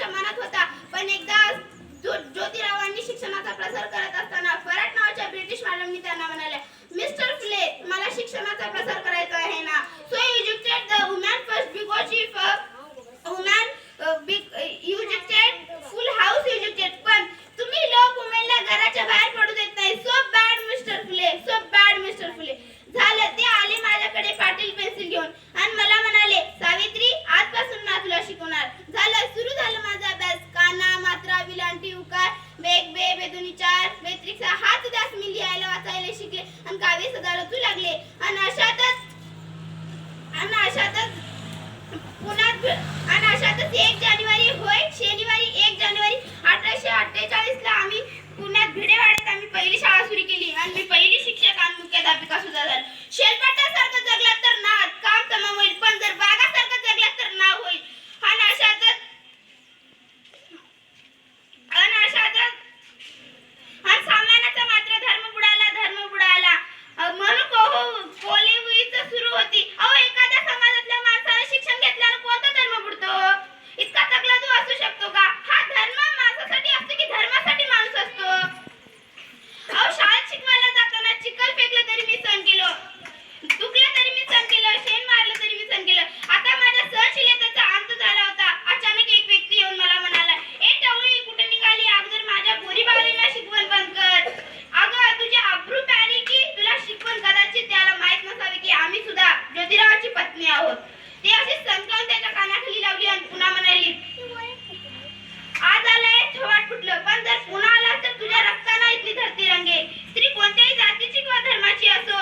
त्यांच्या मनात होता. पण एकदा ज्योतिरावांनी शिक्षणाचा प्रसार करत असताना फराट नावाच्या ब्रिटिश मॅडमनी त्यांना म्हणाले, मिस्टर फुले, मला शिक्षणाचा प्रसार करायचा आहे ना. So educate the woman first because if woman educate full house educate. पण तुम्ही लोक वुमेनला घराच्या बाहेर पडू देत नाही. सो बॅड मिस्टर फुले, सो बॅड मिस्टर फुले. झालं, ते आले माझ्याकडे पाटील पेन्सिल घेऊन आणि मला म्हणाले, सावित्री, आजपासून ना तुला शिकवणार. झालं, सुरू झालं माझा अभ्यास. काना, मात्रा, विलांटी, उकार, वेग, बे, बेदुनी, चार, बेत्रिक्सा, हाच उदास मी लिहायला वाचायला शिकले आणि काव्य सदा रचू लागले. आणि अशातच 1 जानेवारी, होय शनिवारी 1 जानेवारी 1848 ला आम्ही पुण्यात भिडेवाड्यात आम्ही पहिली शाळा सुरू केली आणि मी पहिली शिक्षक आणि मुख्याध्यापिका सुद्धा झाले. शेलपाट्यासारखं जगला तर नाद काम तमाम होईल, पण जर बागासारखं जगला तर नाव होईल. आणि अशातच सामानाचा मात्र धर्म बुडाला म्हणून कोलेवीच सुरू होती. अहो, एखाद्या समाजातल्या माणसाने शिक्षण घेतल्यानं कोणता धर्म बुडतो? इतका तगला तू असू शकतो का? हा धर्म माणसासाठी असतो की धर्मासाठी माणूस असतो? अहो, शाळेत शिकवायला जाताना चिखल फेकलं तरी मी सहन केलं, दुखलं तरी मी सहन केलं, शेण मारलं तरी मी सहन केलं. आता माझ्या सहनशीलतेचा अंत झाला होता. अचानक एक व्यक्ती येऊन मला म्हणाला, ए टवळी, कुठे निघाली? अगोदर माझ्या पोरीबाळींना शिकवण बंद कर. अगं, तुझी अब्रू प्यारी की तुला शिकवण? कदाचित त्याला माहित नसावे की आम्ही सुद्धा ज्योतिरावाची पत्नी आहोत. ते अशी संकावून त्याच्या कानाखाली लावली आणि पुन्हा म्हणाली, आज आलाय थोवाट फुटलं, पण जर पुन्हा आला तर तुझ्या रक्ताना इथली धरती रंगेल. स्त्री कोणत्याही जातीची किंवा धर्माची असो,